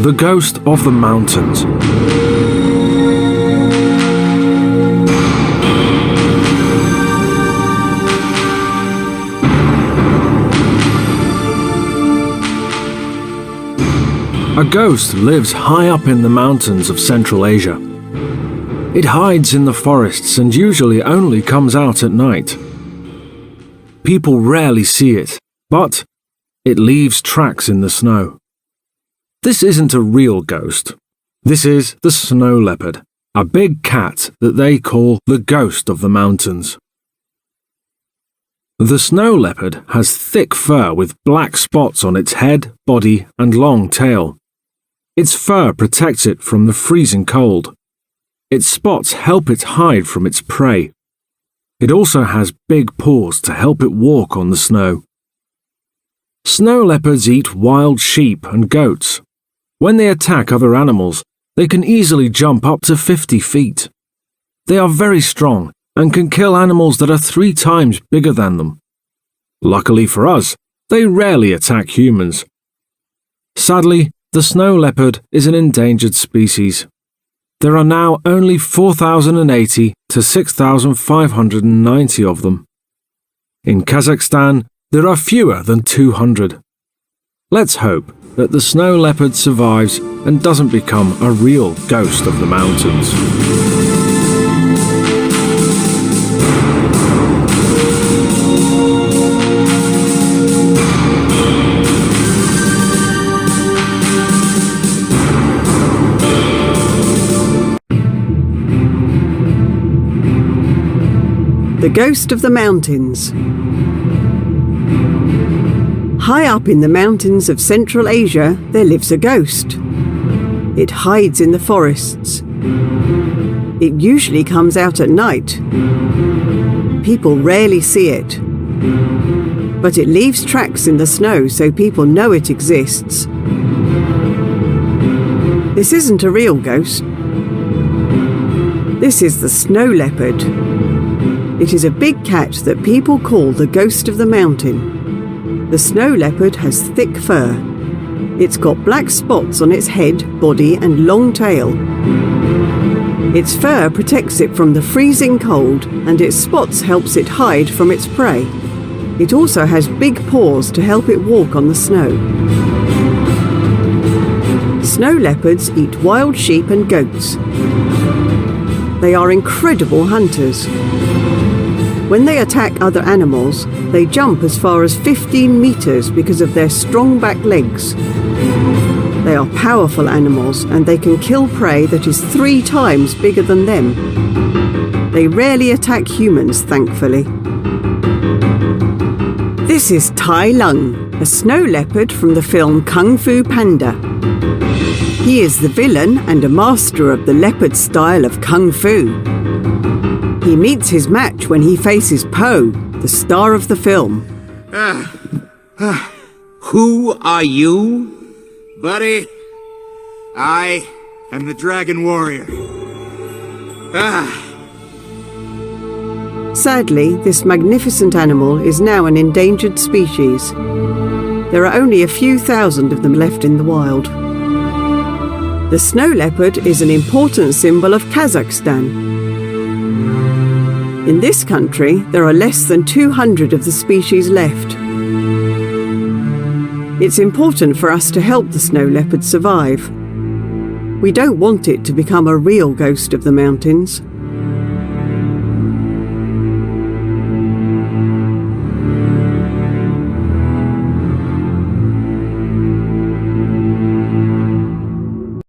The Ghost of the Mountains. A ghost lives high up in the mountains of Central Asia. It hides in the forests and usually only comes out at night. People rarely see it, but it leaves tracks in the snow. This isn't a real ghost. This is the snow leopard, a big cat that they call the ghost of the mountains. The snow leopard has thick fur with black spots on its head, body, and long tail. Its fur protects it from the freezing cold. Its spots help it hide from its prey. It also has big paws to help it walk on the snow. Snow leopards eat wild sheep and goats. When they attack other animals, they can easily jump up to 50 feet. They are very strong and can kill animals that are 3 times bigger than them. Luckily for us, they rarely attack humans. Sadly, the snow leopard is an endangered species. There are now only 4,080 to 6,590 of them. In Kazakhstan, there are fewer than 200. Let's hope that the snow leopard survives and doesn't become a real ghost of the mountains. The Ghost of the Mountains. High up in the mountains of Central Asia, there lives a ghost. It hides in the forests. It usually comes out at night. People rarely see it. But it leaves tracks in the snow so people know it exists. This isn't a real ghost. This is the snow leopard. It is a big cat that people call the ghost of the mountain. The snow leopard has thick fur. It's got black spots on its head, body, and long tail. Its fur protects it from the freezing cold, and its spots helps it hide from its prey. It also has big paws to help it walk on the snow. Snow leopards eat wild sheep and goats. They are incredible hunters. When they attack other animals, they jump as far as 15 meters because of their strong back legs. They are powerful animals and they can kill prey that is 3 times bigger than them. They rarely attack humans, thankfully. This is Tai Lung, a snow leopard from the film Kung Fu Panda. He is the villain and a master of the leopard style of Kung Fu. He meets his match when he faces Po, the star of the film. Who are you? Buddy, I am the Dragon Warrior. Sadly, this magnificent animal is now an endangered species. There are only a few thousand of them left in the wild. The snow leopard is an important symbol of Kazakhstan. In this country, there are less than 200 of the species left. It's important for us to help the snow leopard survive. We don't want it to become a real ghost of the mountains.